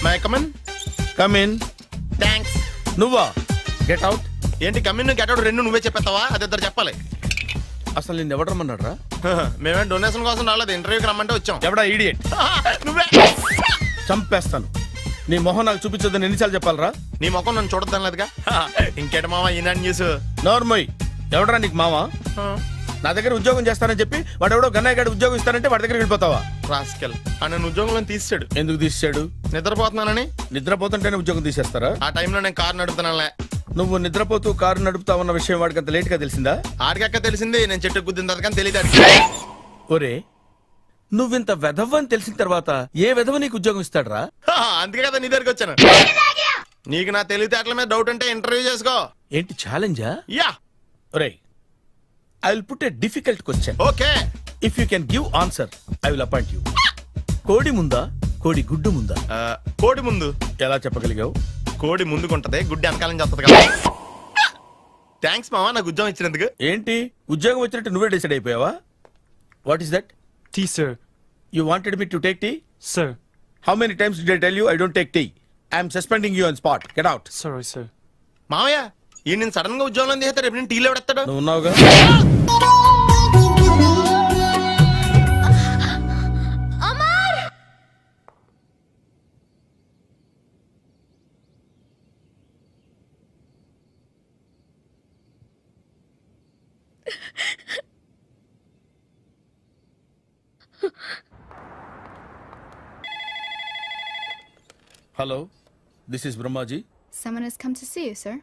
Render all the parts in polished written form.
May come in. Come in. Thanks. నువ్వా? Get out. ఏంటి come in get out రెండు నువ్వే చెప్పేస్తావా? అది ఇద్దరు చెప్పాలి. అసలు నేను ఎవడు రమ్మన్నాడు రా? మేమే డొనేషన్ కోసం రాలేదు, ఇంటర్వ్యూకి రమ్మంటే వచ్చాం. ఎవడా ఈడియట్? నువ్వే. చంపేస్తాను. నీ మొహం నాకు చూపించొద్దని ఎన్నిసార్లు చెప్పాలరా? నీ ముఖం నన్ను చూడద్దాం లేదుగా. ఇంకేట మామ ఈనాడు న్యూస్. నోర్మోయ్. ఎవడరా నీకు మావా? నా దగ్గర ఉద్యోగం చేస్తానని చెప్పి వాడు ఎవడో గన్నయ్య గారి ఉద్యోగం ఇస్తానంటే వాడి దగ్గర వెళ్ళిపోతావా? రాస్కెల్. నన్ను ఉద్యోగంలో తీసాడు. ఎందుకు తీసాడు? నిద్రపోతున్నానని. నిద్రపోతుంటేనే ఉద్యోగం తీసేస్తారా? ఆ టైంలో నేను కారు నడుపుతున్నానులే. నువ్వు నిద్రపోతూ కారు నడుపుతావన్న విషయం వాడికి అంత లేట్ గా తెలిసిందా? ఆడికక్క తెలిసింది, నేను చెట్టు గుద్దిన తర్వాత కానీ తెలియదు. ఒరే, నువ్వింత వెధవ్ అని తెలిసిన తర్వాత ఏ వెధవ నీకు ఉద్యోగం ఇస్తాడరా? అందుకే కదా నీ దగ్గరికి వచ్చాను. నీకు నా తెలివితేటల మీద డౌట్ అంటే ఇంటర్వ్యూ చేసుకో. ఏంటి ఛాలెంజా? యా. ఒరే, I will put a difficult question. Okay. If you can give answer I will appoint you. కోడి ముందా, కోడి గుడ్డు ముందా? కోడి ముందు. ఎలా చెప్పగలిగావు? కోడి ముందుకుంటది, గుడ్డి వెనకాలని చేస్తుంది కదా. థ్యాంక్స్ మామా నాకు ఉద్యోగం ఇచ్చినందుకు. ఏంటి ఉద్యోగం వచ్చినట్టు నువ్వే డిసైడ్ అయిపోయావా? What is that? Tea sir. You wanted me to take tea? Sir. How many times did I tell you I don't take tea? I am suspending you on spot. Get out. Sorry, sir. మామయ్య ఈ నేను sudden గా ఉద్యోగంలో తీస్తాడు, రేపు నేను టీలో పెడతాడు. నువ్వు ఉన్నావుగా. Hello, this is Brahmaji. Someone has come to see you, sir.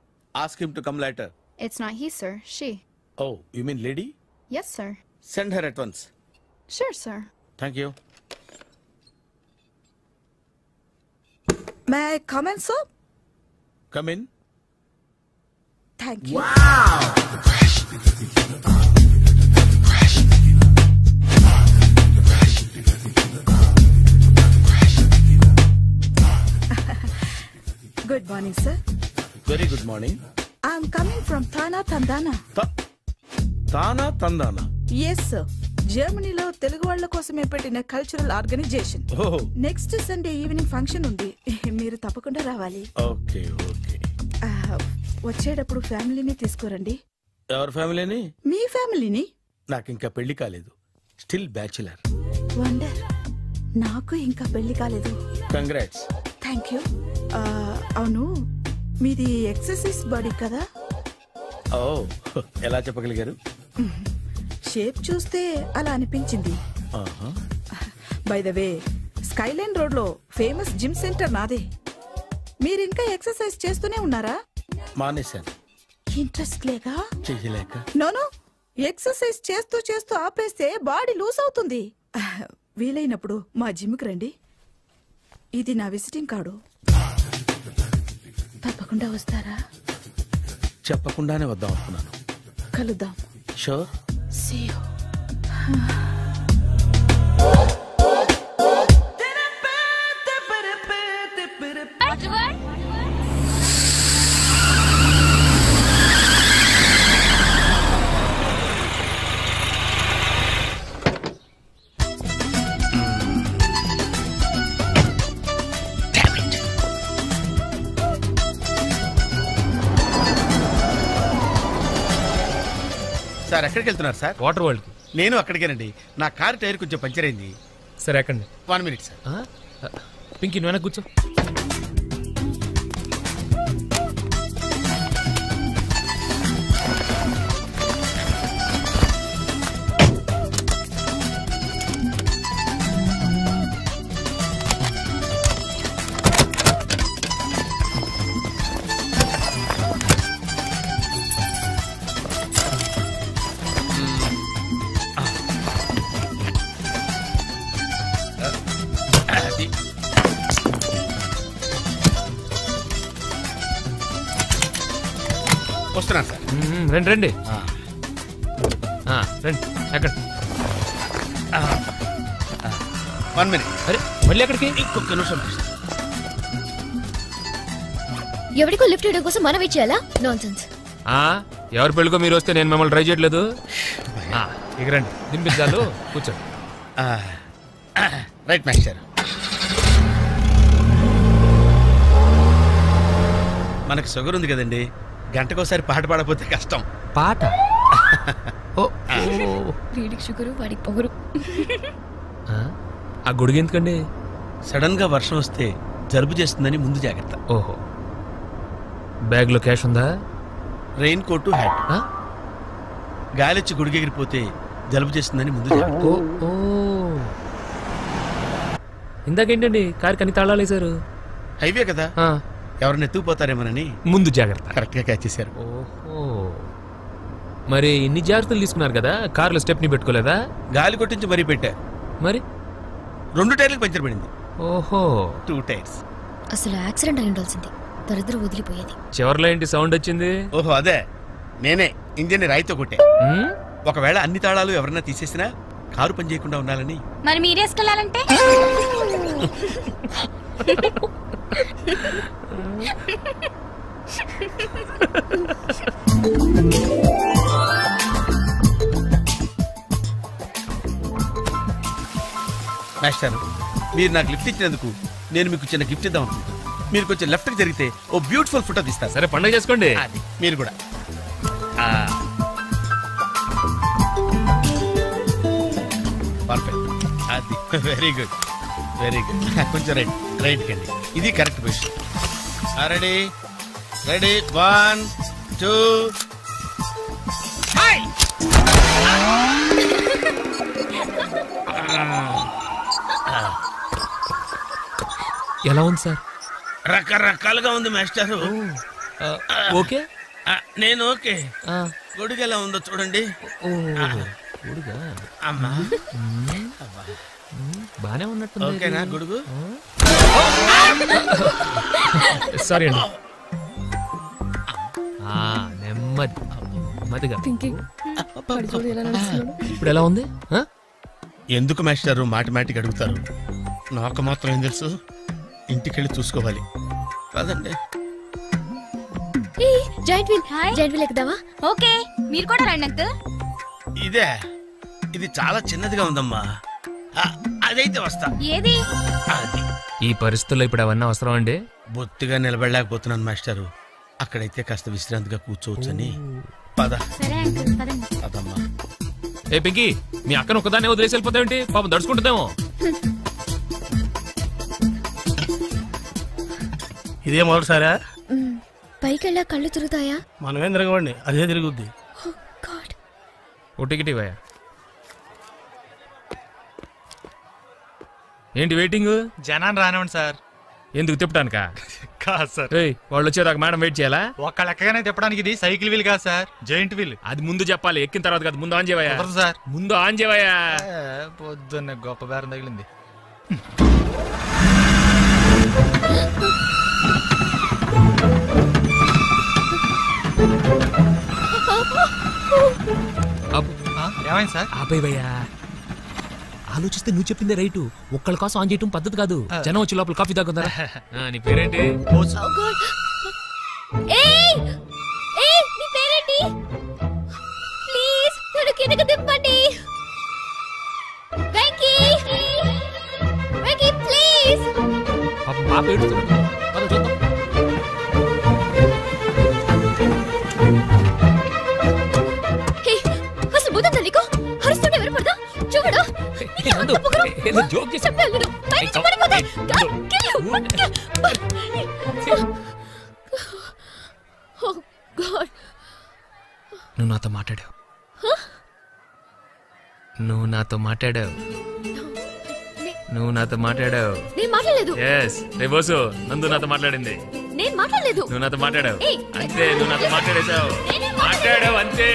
Ask him to come later. It's not he, sir. She. Oh, you mean lady? Yes, sir. Send her at once. Sure, sir. Thank you. May I come in, sir? Come in. Thank you. Wow! Good morning, sir. Very good morning. I'm coming from Thana Tandana. Thana Tandana? Yes, sir. జర్మనీలో తెలుగు వాళ్ళ కోసమే పెట్టిన cultural organisation. Next Sunday evening function ఉంది, మీరు తప్పకుండా రావాలి. Okay okay. వచ్చేటప్పుడు ఫ్యామిలీని తీసుకురండి. ఎవరి ఫ్యామిలీని? మీ ఫ్యామిలీని. నాకు ఇంకా పెళ్లి కాలేదు, స్టిల్ బ్యాచులర్. వండర్. నాకు ఇంకా పెళ్లి కాలేదు. కంగ్రాట్స్. Thank you. అవును, మీది ఎక్సర్సైజ్ బాడీ కదా? ఓ, ఎలా చెప్పగలిగారు? షేప్ చూస్తే అలా అనిపించింది. By the way, Skyline road లో ఫేమస్ జిమ్ సెంటర్ నాదే. మీరు ఇంకా ఎక్సర్సైజ్ చేస్తూనే ఉన్నారా? మానేశాను. ఇంట్రెస్ట్ లేక? చెయ్యలేక. నోను, ఎక్సర్సైజ్ చేస్తూ చేస్తూ ఆపేస్తే బాడీ లూజ్ అవుతుంది. వీలైనప్పుడు మా జిమ్కి రండి. ఇది నా విజిటింగ్ కార్డు. తప్పకుండా వస్తారా? చెప్పకుండానే వద్దాం అనుకున్నాను. కలుద్దాం. షూర్. See you. సార్ ఎక్కడికి వెళ్తున్నారు సార్? Water world. నేను అక్కడికేనండి. నా కారు టైర్ కొంచెం పంచర్ అయింది. సరే ఎక్కండి. 1 minute సార్. పింకీ నువ్వు వెనక్కి కూర్చో. వస్తున్నాను సార్. రండి రండి రండి. ఎక్కడ? 1 minute. అరే మళ్ళీ ఎక్కడికి? ఇంకొక నిమిషం. ఎవరికో లిఫ్ట్ చేయడం కోసం మనం ఇచ్చేయాలా? నాన్సెన్స్. ఎవరి పెళ్ళికో మీరు వస్తే నేను మిమ్మల్ని ట్రై చేయట్లేదు. ఇక రండి, దింపించాలు. కూర్చోండి. Right master. మనకు షుగర్ ఉంది కదండి, గంటకోసారి పాట పాడకపోతే కష్టం. పాట ఓ వీడికి షుగరు వాడికి పొగరు. ఆ గొడుగు ఎందుకండి? సడన్ గా వర్షం వస్తే జలుబు చేస్తుందని ముందు జాగ్రత్త. ఓహో, బ్యాగ్లో క్యాష్ ఉందా? Raincoat, hat. గాలిచ్చి గుడిగెగిరిపోతే జలుబు చేస్తుందని ముందు జాగ్రత్త. ఓ ఇందాకేంటండి కారు కని తాళాలు వేశారు? హైవే కదా, ఎవరిని ఎత్తుకుపోతారేమోనని ముందు జాగ్రత్త. కరెక్ట్ గా క్యాచ్ చేశారు. ఓహో, మరి ఇన్ని జాగ్రత్తలు తీసుకున్నారు కదా, కారులో స్టెప్ని పెట్టుకోలేదా? గాలి కొట్టించి మరీ పెట్టా. మరి 2 టైర్లకు పంచర్ పడింది. ఓహో, 2 టైర్స్. అసలు యాక్సిడెంట్ అయి ఉండాల్సింది, దరిద్రం వదిలిపోయేది. చివర్లో ఏంటి సౌండ్ వచ్చింది? ఓహో అదే, నేనే ఇంజిన్ రాయితో కొట్టే. ఉమ్, ఒకవేళ అన్ని తాళాలు ఎవరన్నా తీసేసినా కారు పని చేయకుండా ఉండాలని. మరి మీరేసుకెళ్ళాలంటే మాస్టర్, మీరు నాకు లిఫ్ట్ ఇచ్చినందుకు నేను మీకు చిన్న గిఫ్ట్ ఇద్దాం అనుకుంటున్నాను. మీరు కొంచెం లెఫ్ట్కి జరిగితే ఓ బ్యూటిఫుల్ ఫోటో తీస్తారు. సరే పండుగ చేసుకోండి. అది మీరు కూడా. పర్ఫెక్ట్, అది వెరీ గుడ్, వెరీ గుడ్. కొంచెం రైట్ కండి, ఇది కరెక్ట్ పొజిషన్. Ready ready, 1 2. ఎలా ఉంది సార్? రకరకాలుగా ఉంది మాస్టారు. ఓకే, నేను ఓకే. గొడుగు ఎలా ఉందో చూడండి. అమ్మా బానే ఉన్నట్టు. ఓకేనా గొడుగు? సారీ అండి. నెమ్మదిగా. ఇప్పుడు ఎలా ఉంది? ఎందుకు మాస్టారు మాటిమాటికి అడుగుతారు? నాకు మాత్రం ఏం తెలుసు, ఇంటికెళ్ళి చూసుకోవాలి. కాదండి, జాయింట్ వీల్ ఎక్కుదావా? ఓకే, మీరు కూడా రండి అంకుల్. ఇదే, ఇది చాలా చిన్నదిగా ఉందమ్మా. అదైతే వస్తా. ఏది? అది ఈ పరిస్థితుల్లో ఇప్పుడు అవన్నీ అవసరం అండి? బొత్తిగా నిలబడలేకపోతున్నాను మాస్టారు. అక్కడైతే కాస్త విశ్రాంతిగా కూర్చోవచ్చని. పద. సరే అంకుల్, పదండి. పదమ్మా. ఏ పింకీ, మీ అక్కను ఒకదాన్ని వదిలేసి వెళ్ళిపోతావేంటి? పాపం దడుచుకుంటుందేమో. ఇదే మొదటిసారా? పైకెళ్ళా కళ్ళు తిరుగుతాయా? మనమేం తిరగవండి, అదే తిరుగుద్ది. ఓ టికెట్ ఇవ్వయా. ఏంటి వెయిటింగ్? జనాన్ని రానివ్వండి సార్. ఎందుకు తిప్పడానికా? కాదు సార్. వాళ్ళు వచ్చేదాకా మేడం వెయిట్ చేయాలా? ఒక్క లెక్కగానే తిప్పడానికి ఇది సైకిల్ వీల్ కాదు సార్, జాయింట్ వీల్. అది ముందు చెప్పాలి, ఎక్కిన తర్వాత కాదు. ముందు ఆన్ చేయవయ్యా సార్. ముందు ఆన్ చేయవయ్యా. పొద్దున్న గొప్ప బేరం తగిలింది. ఏమైంది సార్? ఆపేవయ్యా. ఆలోచిస్తే నువ్వు చెప్పిందే రైటు. ఒక్కళ్ళ కోసం ఆన్ చేయటం పద్ధతి కాదు. జనం వచ్చి లోపల కాఫీ తాగుతారా? నీ పేరేంటి? ప్లీజ్ నన్ను కిందకి తిప్పండి. వెంకీ, వెంకీ ప్లీజ్. పాప ఏడుస్తుంది. పద చూద్దాం. అసలు బుద్ధ నీకు అరుస్తుంటే వినపడదా? చూడు, జోక్ చేసి నువ్వు నాతో మాట్లాడావు. నువ్వు నాతో మాట్లాడావు. నువ్వు నాతో మాట్లాడావు. నేను మాట్లాడలేదు. ఎస్ రే బోసు, నందు నాతో మాట్లాడింది. నేను మాట్లాడలేదు. నువ్వు నాతో మాట్లాడావు అంతే. నువ్వు నాతో మాట్లాడేశావు. మాట్లాడావు అంతే.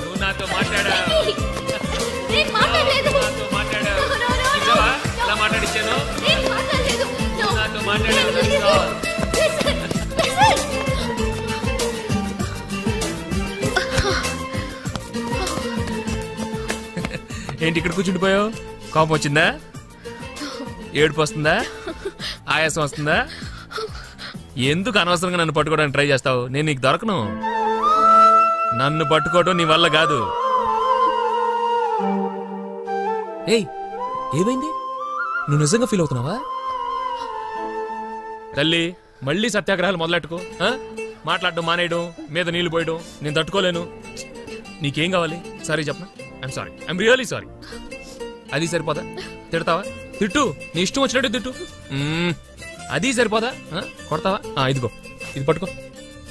నువ్వు నాతో మాట్లాడావు. నేను మాట్లాడలేదు. నాతో మాట్లాడావు. నిజమా? ఎలా మాట్లాడించాను? నేను మాట్లాడలేదు. నువ్వు నాతో మాట్లాడావు. ఏంటి ఇక్కడ కూర్చుండిపోయావు? కోపం వచ్చిందా? ఏడుపు వస్తుందా? ఆయాసం వస్తుందా? ఎందుకు అనవసరంగా నన్ను పట్టుకోవడానికి ట్రై చేస్తావు? నేను నీకు దొరకను. నన్ను పట్టుకోవడం నీ వల్ల కాదు. ఏయ్, ఏమైంది? నువ్వు నిజంగా ఫీల్ అవుతున్నావా? తల్లి, మళ్ళీ సత్యాగ్రహాలు మొదలెట్టుకో. మాట్లాడడం మానేయడం, మీద నీళ్లు పోయడం నేను తట్టుకోలేను. నీకేం కావాలి? సారీ చెప్పనా? I'm sorry, I'm really sorry. అది సరిపోదా? తిడతావా? తిట్టు, నీ ఇష్టం వచ్చినట్టు తిట్టు. అది సరిపోదా? కొడతావా? ఇదిగో, ఇది పట్టుకో,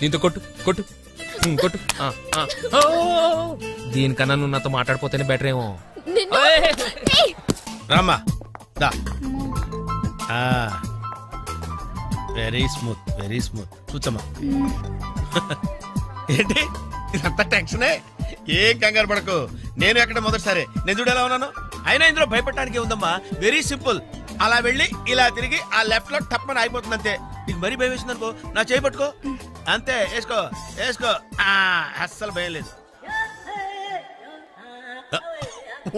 దీంతో కొట్టు కొట్టు కొట్టు. దీనికన్నా నువ్వు నాతో మాట్లాడిపోతేనే బెటర్ ఏమో. రామ్మా, వెరీ స్మూత్, వెరీ స్మూత్. కూర్చోమ్మా. ఏంటి ఇదంతా టెన్షనే? ఏం కంగారు పడకు, నేను ఎక్కడ మొదటిసారి. నేను చూడు ఎలా ఉన్నాను. అయినా ఇందులో భయపడటానికి ఉందమ్మా. Very simple. అలా వెళ్ళి ఇలా తిరిగి ఆ లెఫ్ట్ లో టప్ అని అయిపోతుంది అంతే. నీకు మరీ భయం వేసింది అనుకో, నా చేయి పట్టుకో అంతే. వేసుకో వేసుకో, అస్సలు భయం లేదు.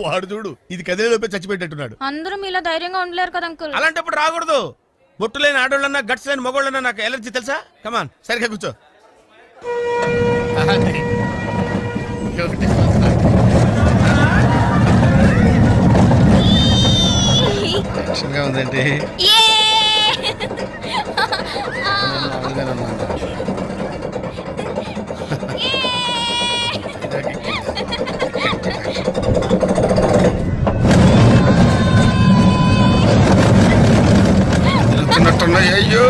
వాడు చూడు, ఇది కదిలేలోపే చచ్చిపెట్టేట్టున్నాడు. అందరూ మీలా ధైర్యంగా ఉండలేరు కదా అంకుల్. అలాంటప్పుడు రాకూడదు. బొట్టు లేని ఆడోళ్ళన్నా, గట్స్ లేని మగోళ్ళన్నా నాకు ఎలర్జీ తెలుసా? కమాన్, సరిగ్గా కూర్చో. టెన్షన్గా ఉందండి. తిరుగుతున్నట్టున్నాయి. అయ్యో,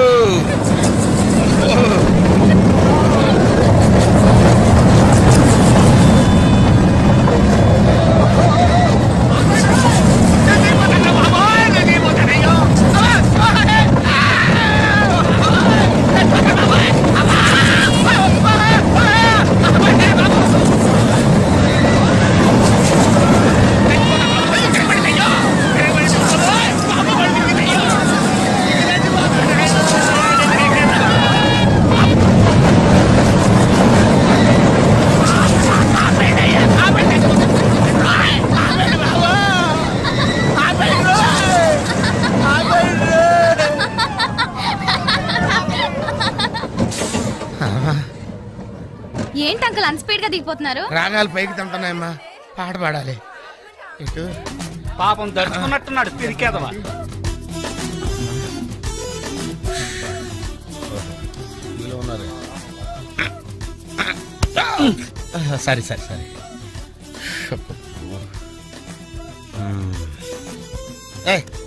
ఏంటి అంకుల్ అన్స్పీడ్ గా దిగిపోతున్నారు? రాగాలు పైకి తంటున్నాయమ్మా, పాట పాడాలి. ఇటు పాపం దర్చుకున్నట్టున్నాడు తిరిగేదవా. సరే సరే సరే.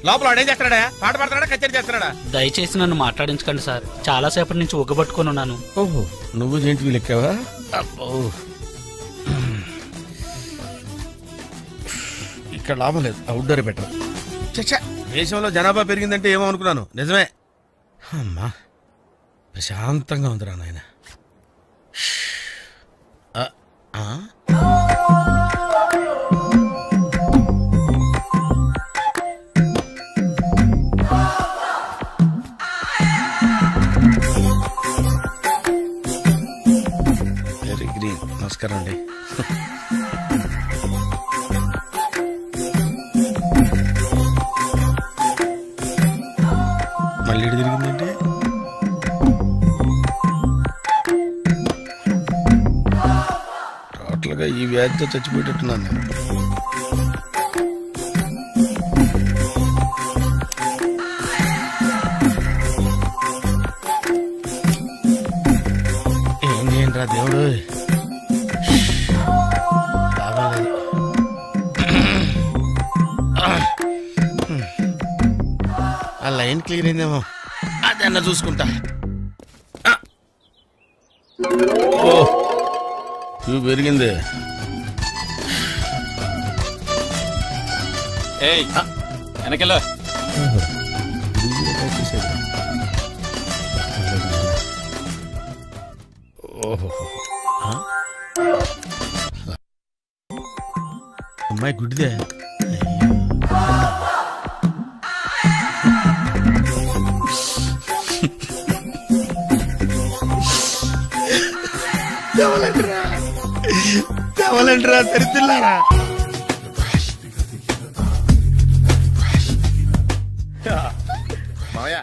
లోపల వాడు ఏం చేస్తున్నాడా? పాట పాడుతున్నాడా, కచేరీ చేస్తున్నాడా? దయచేసి నన్ను మాట్లాడించకండి సార్, చాలా సేపటి నుంచి ఉగ్గబట్టుకొని ఉన్నాను. ఓహో, నువ్వు జేంటి లెక్కావా? అబ్బో, ఇక్కడ లాభం లేదు, అవుట్డోర్ బెటర్. చచ్చా, దేశంలో జనాభా పెరిగిందంటే ఏమో అనుకున్నాను, నిజమే. అమ్మా, ప్రశాంతంగా ఉందిరా నాయన. Very green. నమస్కారం అండి. మళ్ళీ ఇటు తిరిగిందంటే టోటల్గా ఈ వ్యాధితో చచ్చిపోయేటట్టున్నాను నేను. ఏం చేయండి రా దేవుడు, బాగాలేదు. ఆ లైన్ క్లియర్ అయిందేమో, అదన్నా చూసుకుంటా. ఓ, ఇవి పెరిగింది. వెనకెళ్ళ ఓహో, అమ్మాయి గుడ్డిదే. తెవలంటరా తెరుతున్నారా? మావయ్య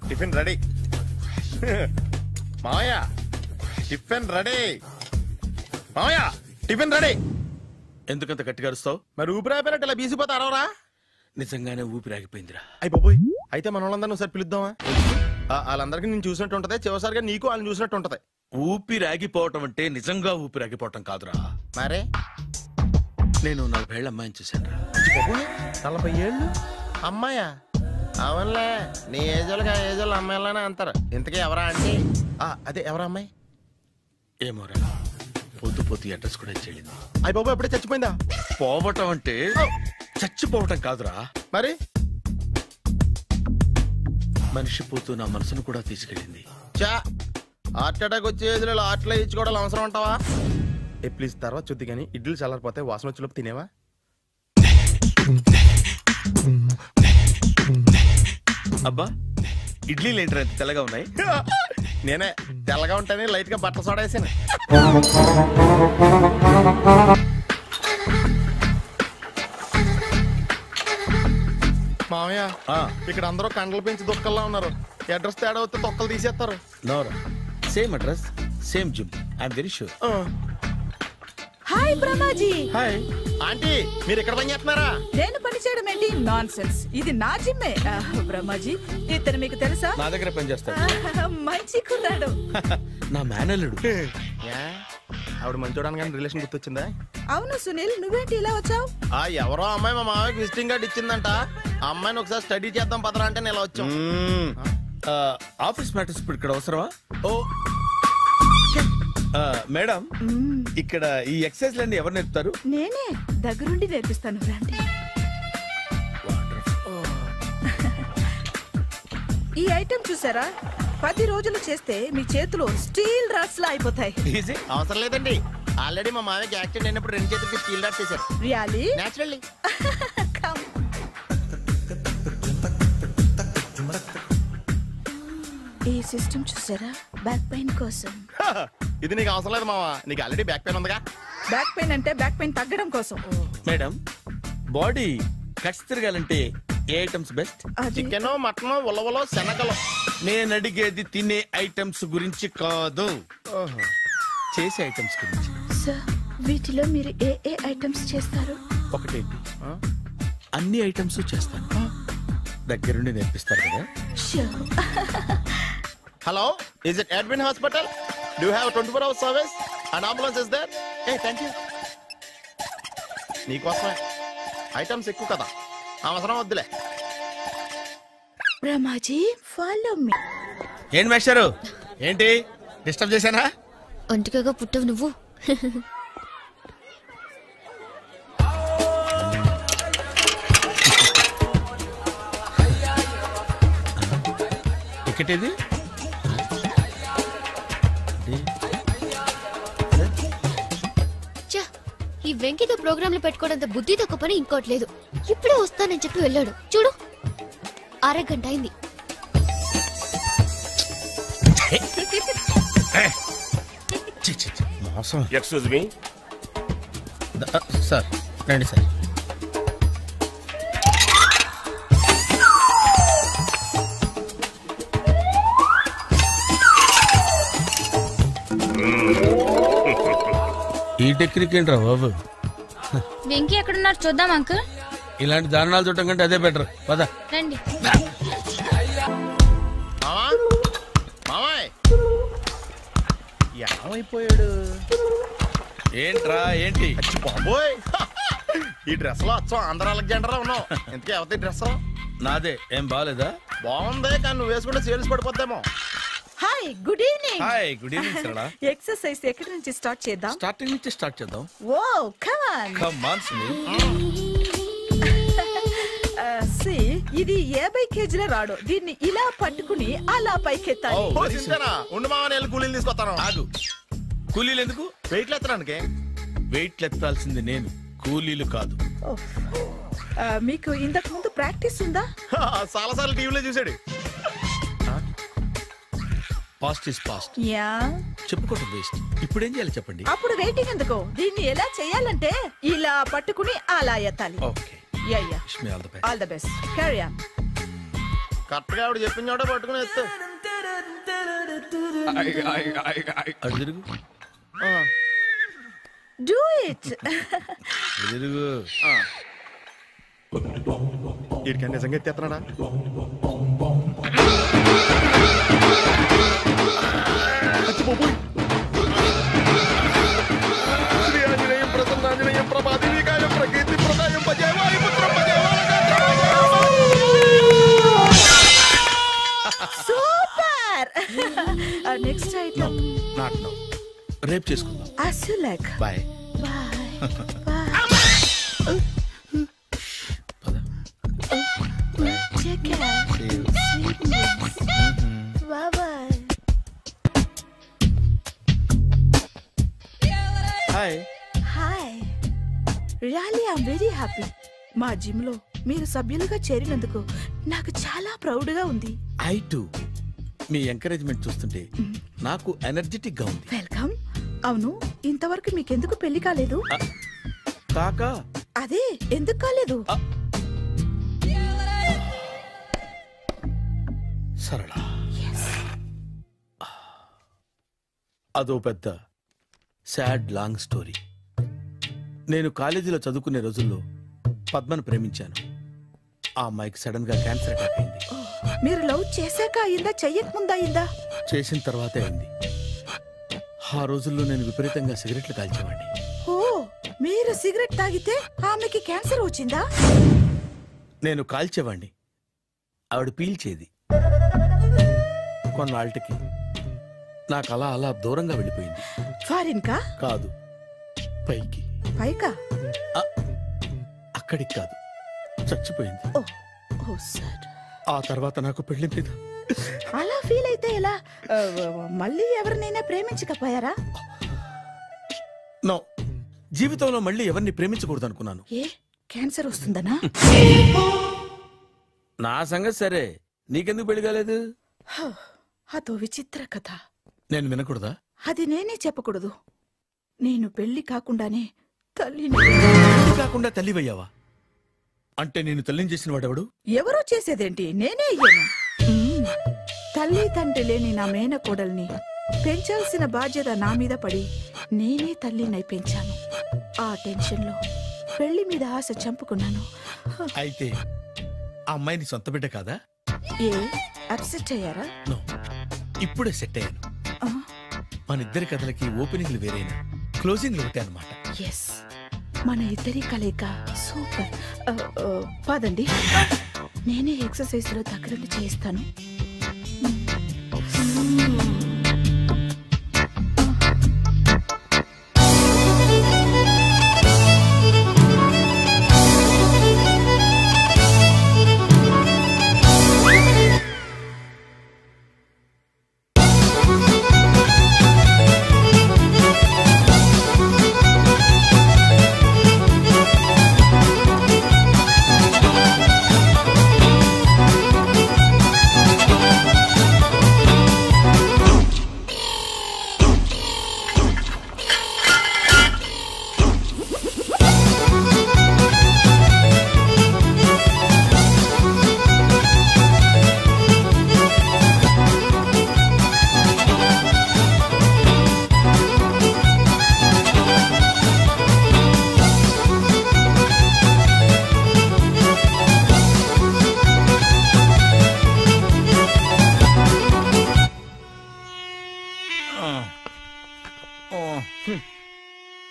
టిఫిన్ రెడీ. మావయ్య టిఫిన్ రెడీ. మావయ్య టిఫిన్ రెడీ. ఎందుకంత గట్టిగా అరుస్తావు? మరి ఊపిరాయిపోయినట్టు ఇలా బీసిపోతే అరవరా? నిజంగానే ఊపిరాగిపోయిందిరా. అయిపోయి అయితే మన వాళ్ళందరూ ఒకసారి పిలుద్దామా? వాళ్ళందరికీ నేను చూసినట్టు ఉంటది, చివరిసారిగా నీకు వాళ్ళని చూసినట్టు ఉంటది. ఊపిరాగిపోవటం అంటే నిజంగా ఊపిరాగిపోవటం కాదురా. మరే నేను 40 ఏళ్ళ అమ్మాయిని చూశాను. 40 ఏళ్ళు అమ్మాయా? అవునులే, నీ ఏజోళ్ళకి ఆ ఏజోళ్ళు అమ్మాయిలానే అంటారు. ఇంతకీ ఎవరా అంటే అదే ఎవరా అమ్మాయి? ఏమోరా, పొద్దు పొద్దు అడ్రస్ కూడా చెల్లింది. అయ్య బాబు ఎప్పుడే చచ్చిపోయిందా? పోవటం అంటే చచ్చిపోవటం కాదురా, మరి మనిషి పోతూ నా మనసును కూడా తీసుకెళ్ళింది. చా హార్ట్ అటాక్ వచ్చే ఏజ్లో హార్ట్లో ఇచ్చుకోవడం అవసరం ఉంటావా? ప్లీజ్ తర్వాత చూద్ది కానీ ఇడ్లీ చల్లారిపోతే వాసన వచ్చేలోపు తినేవా? అబ్బా, ఇడ్లీలు ఏంట్రా ఇంత తెల్లగా ఉన్నాయి? నేనే తెల్లగా ఉంటానే లైట్ గా బట్టలు సోడా వేసాను. మామయ్య, ఇక్కడ అందరూ కండలు పెంచి దుక్కల్లా ఉన్నారు. అడ్రస్ తేడా వస్తే తొక్కలు తీసేస్తారు. నోరా, same address, same gym. I'm very sure. Hi Brahmaji. Hi aunty, మీరు ఇక్కడ పని చేస్తున్నారా? నేను పని చేయడం ఏంటి? Nonsense. ఇది నా జిమ్మే. బ్రహ్మాజీ, ఇతను మీకు తెలుసా? నా దగ్గర పని చేస్తాడు. మంచి కుర్రాడు. నా మేనల్లుడు. ఆవిడ మంచోడానికి కానీ రిలేషన్ గుర్తొచ్చిందా? అవును సునీల్, నువ్వేంటి ఇలా వచ్చావు? ఎవరో అమ్మాయి మా మామయ్యకి విజిటింగ్ కార్డ్ ఇచ్చిందంట. ఆ అమ్మాయిని ఒకసారి స్టడీ చేద్దాం పదరా అంటే నేను ఇలా వచ్చాం. ఆఫీస్ మ్యాటర్స్ ఇప్పుడు ఇక్కడ అవసరమా? ఓ మేడం, ఇక్కడ ఈ ఎక్సర్సైజ్ లన్నీ ఎవరు నేర్పుతారు? నేనే దగ్గరుండి నేర్పిస్తాను. రండి. ఈ ఐటెం చూసారా? 10 రోజులు చేస్తే మీ చేతులు స్టీల్ రాట్స్ లా అయిపోతాయి. అవసరం లేదండి, ఆల్రెడీ మా మామయ్యకి యాక్సిడెంట్ అయినప్పుడు 2 చేతులకి స్టీల్ డాట్ చేశారు. రియల్లీ? నేచురల్లీ. ఈ సిస్టమ్ చూసారా? బ్యాక్ పెయిన్ కోసం. ఇది నీకు అవసరం లేదు మావా, నీకు ఆల్రెడీ బ్యాక్ పెయిన్ ఉందిగా. బ్యాక్ పెయిన్ అంటే బ్యాక్ పెయిన్ తగ్గడం కోసం. మేడం, బాడీ కట్స్ తిరగాలంటే ఏ ఐటమ్స్ బెస్ట్? చికెన్, మటన్, ఉలవలో, శనగలు. నేను అడిగేది తినే ఐటమ్స్ గురించి కాదు, చేసే ఐటమ్స్ గురించి. సార్, వీటిలో మీరు ఏ ఏ ఐటమ్స్ చేస్తారు? ఒకటేంటి, అన్ని ఐటమ్స్ చేస్తాను. దగ్గరుండి నేర్పిస్తారు కదా? Hello, is it admin hospital? Do you have 24 hours service and ambulance is there? Thank you. నీకోసమే ఐటమ్స్ ఎక్కువ కదా, అవసరం వద్దులే. Brahmaji, follow me. ఏంటి మేస్టారు, ఏంటి డిస్టర్బ్ చేశానా? ఒంటికగా పుట్టవు నువ్వు. టికెట్ ఇది? ఈ వెంకితో ప్రోగ్రాంలు పెట్టుకోవడంత బుద్ధి తక్కువ పని ఇంకోటి లేదు. ఇప్పుడే వస్తానని చెప్పి వెళ్ళాడు. చూడు, అరగంట అయింది. మోసం. ఎక్స్క్యూజ్ మీ సార్, రండి సార్. ఈ టెక్నిక్ ఏంట్రా బాబు? వెంకీ ఎక్కడున్నారు చూద్దాం అంకుల్. ఇలాంటి దారుణాలు చూడటం కంటే అదే బెటర్. పద రండి. ఏమైపోయాడు? ఏంట్రా, ఏంటి? బాబోయ్, ఈ డ్రెస్ లో వచ్చాం ఆంధ్ర అలెగ్జాండర్ ఉన్నావు. ఇంతకీ ఎవరి డ్రెస్? నాదే. ఏం బాగాలేదా? బాగుంది, కానీ నువ్వు వేసుకుంటే సేల్స్ పడిపోద్దేమో. Hi, good evening. Hi, good evening Sarala. Exercise ఎక్కడి నుంచి స్టార్ట్ చేద్దాం? స్టార్టింగ్ నుంచి స్టార్ట్ చేద్దాం. Oh come on. Come on Sunil. ఇది 50 kgల రాడు. దీన్ని ఇలా పట్టుకుని అలా పైకెత్తాలి. ఉండు మామ, నేను కూలీలు తీసుకొస్తాను. ఆగు, కూలీలు ఎందుకు? వెయిట్లు ఎత్తడానికి. వెయిట్లు ఎత్తాల్సింది నేను, కూలీలు కాదు. మీకు ఇంతకు ముందు ప్రాక్టీస్ ఉందా? చాలా సార్లు టీవీలో చూసాడు. Past is past. యా, చెప్పుకోవడం వేస్ట్. ఇప్పుడు ఏం చేయాలి చెప్పండి? అప్పుడు వెయిటింగ్ ఎందుకు? దీన్ని ఎలా చేయాలంటే ఇలా పట్టుకుని అలా ఎత్తాలి. Okay, ya ya, all the best. Carry on. Correct గా ఆవిడ చెప్పిన చోట పట్టుకుని ఎత్తు. అటు తిరుగు. Do it. తిరుగు. వీడికి నిజంగా ఎత్తేస్తున్నాడా? Super. Next item not no, రేపు చేసుకుందాం. as you like. Bye. Take care. Sweet dreams. Bye. హాయ్. Hi. Really, I'm very happy. మా జిమ్ లో మీరు సభ్యులుగా చేరినందుకు నాకు చాలా ప్రౌడ్ గా ఉంది. I to. మీ ఎంకరేజ్మెంట్ చూస్తుంటే నాకు ఎనర్జెటిక్ గా ఉంది. వెల్కమ్. అవును, ఇంతవరకు మీకెందుకు పెళ్లి కాలేదు? కాకా అదే ఎందుకు కాలేదు? సరళ, అదో పెద్ద సాడ్ లాంగ్ స్టోరీ. నేను కాలేజీలో చదువుకునే రోజుల్లో పద్మను ప్రేమించాను. ఆ అమ్మాయికి సడన్ గా క్యాన్సర్ అటాక్ అయింది. మీరు లవ్ చేశాక అయిందా, చెయ్యక ముందా అయిందా? చేసిన తర్వాతే అయింది. ఆ రోజుల్లో నేను విపరీతంగా సిగరెట్లు కాల్చేవాడిని. ఓ, మీరు సిగరెట్ తాగితే ఆమెకి క్యాన్సర్ వచ్చిందా? నేను కాల్చేవాడిని, ఆవిడ పీల్చేది. కొన్నాళ్ళకి నాకు అలా అలా దూరంగా వెళ్ళిపోయింది. ఫారిన్ కా? కాదు, పైకి. పైకా? అక్కడికి కాదు, చచ్చిపోయింది. ఓ సార్. ఆ తర్వాత నాకు పెళ్లి మీద అలా ఫీల్ అయితే ఎలా? మళ్ళీ ఎవరినైనా ప్రేమించకపోయారా? నో, జీవితంలో మళ్ళీ ఎవరిని ప్రేమించకూడదు అనుకున్నాను. ఏ, క్యాన్సర్ వస్తుందనా? నా సంగతి సరే, నీకెందుకు పెళ్లి కాలేదు? అదో విచిత్ర కథ. నేను వినకూడదా? అది నేనే చెప్పకూడదు. నేను పెళ్లి కాకుండానే తల్లిని. పెళ్లి కాకుండా తల్లివయ్యావా? అంటే నేను తల్లిని చేసిన వాడెవడు? ఎవరో చేసేదేంటి, నేనే అయ్యాను. తల్లి తండ్రి లేని నా మేనకోడల్ని పెంచాల్సిన బాధ్యత నా మీద పడి నేనే తల్లినై పెంచాను. ఆ టెన్షన్ లో పెళ్లి మీద ఆశ చంపుకున్నాను. అయితే ఆ అమ్మాయిని సొంత బిడ్డ కాదా? ఏ, అప్సెట్ అయ్యారా? నో, ఇప్పుడే సెట్ అయ్యాను. మన ఇద్దరి కథలకి ఓపెనింగ్లు వేరైనా క్లోజింగ్లు ఒకటే అన్నమాట. ఎస్, మన ఇద్దరి కలయిక సూపర్. పదండి, నేనే ఎక్సర్సైజ్ లో దగ్గరుండి చేయిస్తాను.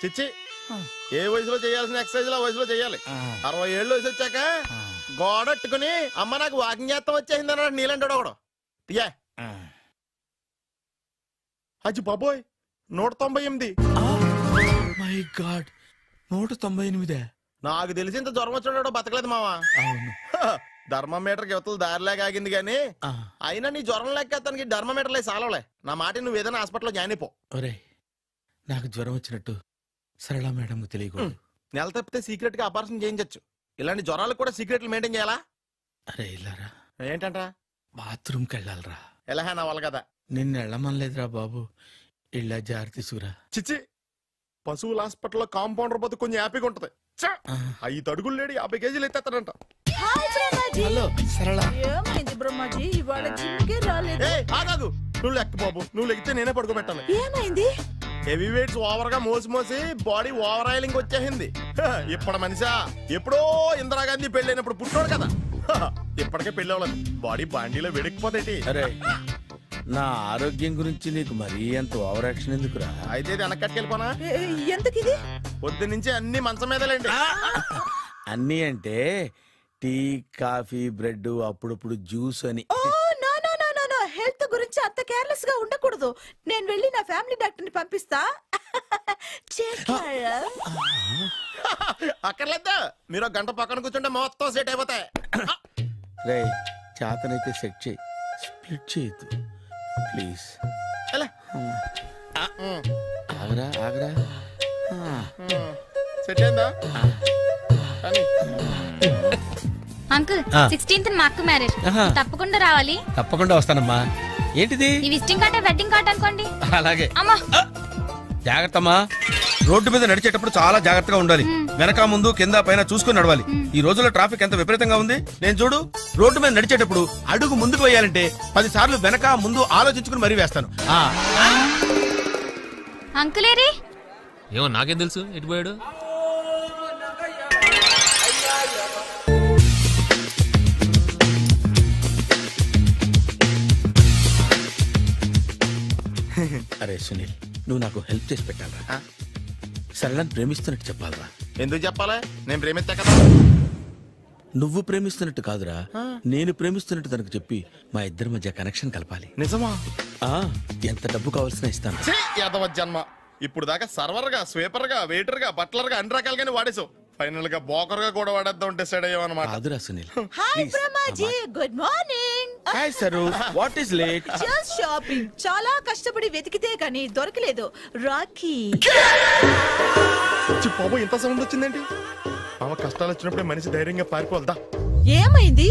చిచ్చి, ఏ వయసులో చేయాల్సిన ఎక్సర్సైజ్ ఆ వయసులో చేయాలి. 60 ఏళ్ళు వయసు వచ్చాక గోడట్టుకుని అమ్మ నాకు వాకింగ్ చేస్తాం వచ్చేసింది అన్నాడు నీలంటాడు ఒకడు. తీయా అచ్చి బాబోయ్, 198. My God, 198. నాకు తెలిసి ఇంత జ్వరం వచ్చాడు బతకలేదు మావా. అవును, ధర్మమీటర్ యువతలు దారిలాగా ఆగింది గాని అయినా నీ జ్వరం లెక్క అతనికి ధర్మమీటర్లే సాలవలే. నా మాట నువ్వు ఏదైనా హాస్పిటల్లో జాయిన్ అయిపో. ఒరే, నాకు జ్వరం వచ్చినట్టు సరళ మేడం తెలియకూడదు. నెల తప్పితే సీక్రెట్ గా ఆపరేషన్ చేయించచ్చు. ఇలాంటి జ్వరాలకు కూడా సీక్రెట్లు మెయింటైన్ చేయాలా? అరే ఇల్లారా, ఏంటంట? బాత్రూమ్కి వెళ్ళాలరా. ఎలా నా వాళ్ళ కదా. నిన్ను వెళ్ళమనలేదురా బాబు, ఇళ్ళ జారి తీసుకురా. చిచ్చి, పశువుల హాస్పిటల్లో కాంపౌండర్ బతు కొంచెం హ్యాపీగా ఉంటది. 5 అడుగులు లేడి 50 కేజీలు ఎత్తేస్తాడంట. హలో సరళ. ఏమైంది బ్రహ్మాజీ, ఇవాళ జిమ్కే రాలేదు? ఆగాగు, నువ్వు లెక్క బాబు, నువ్వు లెక్కితే నేనే పడుకోబెట్టాలి. ఏమైంది? హెవీ వెయిట్స్ ఓవర్ గా మోసి మోసి బాడీ ఓవర్ ఆయిలింగ్ వచ్చేసింది. ఇప్పుడు మనిషా ఎప్పుడో ఇందిరాగాంధీ పెళ్ళైనప్పుడు పుట్టాడు కదా, ఇప్పటికే పెళ్లి అవ్వలేదు. బాడీ బాండీలో వెడికిపోతాయి. అరే, నా ఆరోగ్యం గురించి నీకు మరీ అంత ఓవర్ యాక్షన్ ఎందుకురా? అయితే ఇది వెనకట్టుకెళ్ళిపోనా? ఎందుకు ఇది? పొద్దు నుంచి అన్ని మంచం మీదలేండి. అన్ని అంటే టీ, కాఫీ, బ్రెడ్, అప్పుడప్పుడు జ్యూస్ అని. అంత కేర్లెస్ గా ఉండకూడదు. నేను వెళ్ళి నా ఫ్యామిలీ డాక్టర్ ని పంపిస్తా. అక్కర్లేదా, మీరు ఒక గంట పక్కన కూర్చుంటే మొత్తం సెట్ అయిపోతాయి. రే చేతనైతే సెట్ చేయి, స్ప్లిట్ చేయొద్దు ప్లీజ్. ఆగరా ఆగరా. సెట్ అయిందా? అంకుల్ 16th మా అక్క మ్యారేజ్, తప్పకుండా రావాలి. తప్పకుండా వస్తానమ్మా. ఏంటిది? ఈ విజిటింగ్ కార్డ్ వెడ్డింగ్ కార్డ్ అనుకోండి. అలాగే. అమ్మా జాగ్రత్తమ్మా. రోడ్డు మీద నడిచేటప్పుడు చాలా జాగ్రత్తగా ఉండాలి. వెనక ముందు కింద పైన చూసుకుని నడవాలి. ఈ రోజుల్లో ట్రాఫిక్ ఎంత విపరీతంగా ఉంది. నేను చూడు, రోడ్డు మీద నడిచేటప్పుడు అడుగు ముందుకు వేయాలంటే 10 సార్లు వెనక ముందు ఆలోచించుకుని మరీ వేస్తాను. అంకులేరి ఏమో నాకేం తెలుసు ఎటు పోయాడు. అరే సునీల్, నువ్వు నాకు హెల్ప్ చేసి పెట్టాలరా. సరళని ప్రేమిస్తున్నట్టు చెప్పాలరా. ఎందుకు చెప్పాలా? నేను ప్రేమిస్తా కదా. నువ్వు ప్రేమిస్తున్నట్టు కాదురా, నేను ప్రేమిస్తున్నట్టు తనకు చెప్పి మా ఇద్దరి మధ్య కనెక్షన్ కలపాలి. నిజమా? ఎంత డబ్బు కావాల్సిన ఇస్తాను. యాదవ జన్మ. ఇప్పుడు దాకా సర్వర్ గా, స్వీపర్ గా, వెయిటర్ గా, బట్లర్ గా అన్ని రకాలుగానే వాడేసావు. ఫైనల్ గా బోకర్ గా కూడా వాడేద్దాం డిసైడ్ అయ్యామన్నమాట. కాదురా Sunil. Hi Brahmaji, good morning. Hi sir, what is late? Just shopping. చాలా కష్టపడి వెతికితే కానీ దొరకలేదు. రాఖీ. బాబు ఇంత సౌండ్ వచ్చిందేంటి? మామ కష్టాలు వచ్చినప్పుడే మనిషి ధైర్యంగా పారిపోదా. ఏమైంది?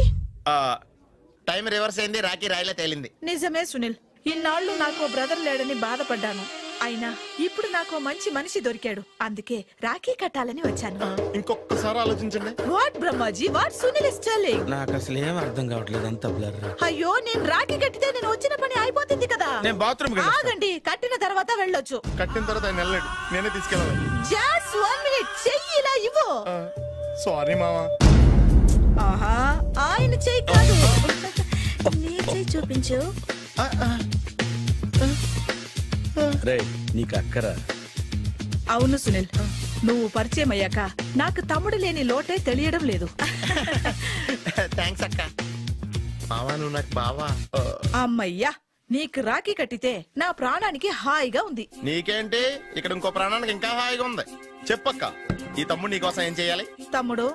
టైం రివర్స్ అయింది, రాఖీ రాయిలా తేలింది. నిజమే సునీల్, ఇన్నాళ్ళు నాకు బ్రదర్ లేడని బాధపడ్డాను. అయినా ఇప్పుడు నాకు మంచి మనిషి దొరికాడు. అందుకే రాఖీ కట్టాలని వచ్చాను. ఇంకొకసారి ఆలోచించండి. What Brahmaji, what Sunil is telling? నాకు అసలు ఏం అర్థం కావట్లేదు, అంత బ్లర్. అయ్యో, నేను రాఖీ కట్టితే నేను వచ్చిన పని అయిపోతుంది కదా. నేను బాత్రూమ్ ఆగండి, కట్టిన తర్వాత వెళ్ళొచ్చు. కట్టిన తర్వాత ఆయన వెళ్ళాడు, నేనే తీసుకెళ్ళాలి. జస్ట్ 1 minute, చెయ్యి ఇలా ఇవ్వు. సారీ మావా. ఆహా, ఆయన చెయ్యి కాదు, నీ చెయ్యి చూపించు. రే నీకు అక్కరా? అవును సునీల్, నువ్వు పరిచయం అయ్యాక నాకు తమ్ముడు లేని లోటే తెలియడం లేదు. థ్యాంక్స్ అక్క. మావా నువ్వు నాకు బావా. అమ్మయ్యా, నీకు రాఖీ కట్టితే నా ప్రాణానికి హాయిగా ఉంది. నీకేంటి, ఇక్కడ ఇంకో ప్రాణానికి ఇంకా హాయిగా ఉంది. చెప్పక్క, ఈ తమ్ముడు నీకోసం ఏం చెయ్యాలి? తమ్ముడు,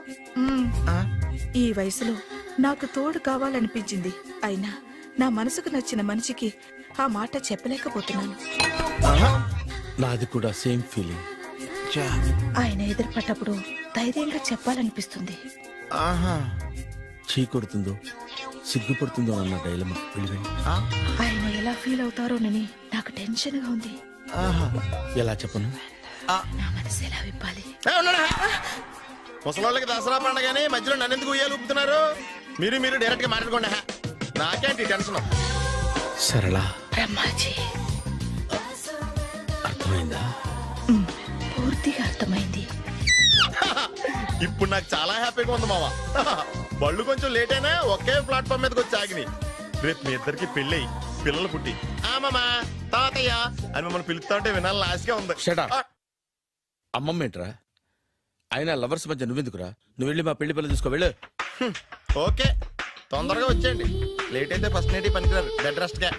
ఈ వయసులో నాకు తోడు కావాలనిపించింది. అయినా నా మనసుకు నచ్చిన మనిషికి ఆ మాట చెప్పలేకపోతున్నాను. నాది కూడా సేమ్ ఫీలింగ్. ఆయన ఎదురుపడ్డప్పుడు ధైర్యంగా చెప్పాలనిపిస్తుంది. చీ కొడుతుందో సిగ్గుపడుతుందో అన్న డైలమా. ఆయన ఎలా ఫీల్ అవుతారోనని నాకు టెన్షన్ గా ఉంది. ఎలా చెప్పను? నా మనసు ఎలా విప్పాలి? ముసలోళ్ళకి దసరా పండగని మధ్యలో నన్నెందుకు ఉయ్యాలు ఊపుతున్నారు? మీరు డైరెక్ట్ గా మాట్లాడుకోండి. నాకేంటి టెన్షన్? సరళ, బ్రహ్మాజీ, అర్థమైందా? పూర్తిగా అర్థమైంది. ఇప్పుడు నాకు చాలా హ్యాపీగా ఉంది మావా. బళ్ళు కొంచెం లేట్ అయినా ఒకే ప్లాట్ఫామ్ మీదకి వచ్చి ఆగినాయి. రేపు మీ ఇద్దరికి పెళ్ళి పిల్లలు పుట్టి మామా తాతయ్య అని మమ్మల్ని పిలుస్తా ఉంటే వినాలని ఆశగా ఉంది. అమ్మమ్మ ఏంట్రా? అయినా లవర్స్ మధ్య నువ్వెందుకురా? నువ్వు వెళ్ళి మా పెళ్లి పిల్లలు తీసుకో, వెళ్ళు. ఓకే, తొందరగా వచ్చేయండి. లేట్ అయితే ఫస్ట్ నైట్ పనికిరారు, బెడ్ రెస్ట్ గా.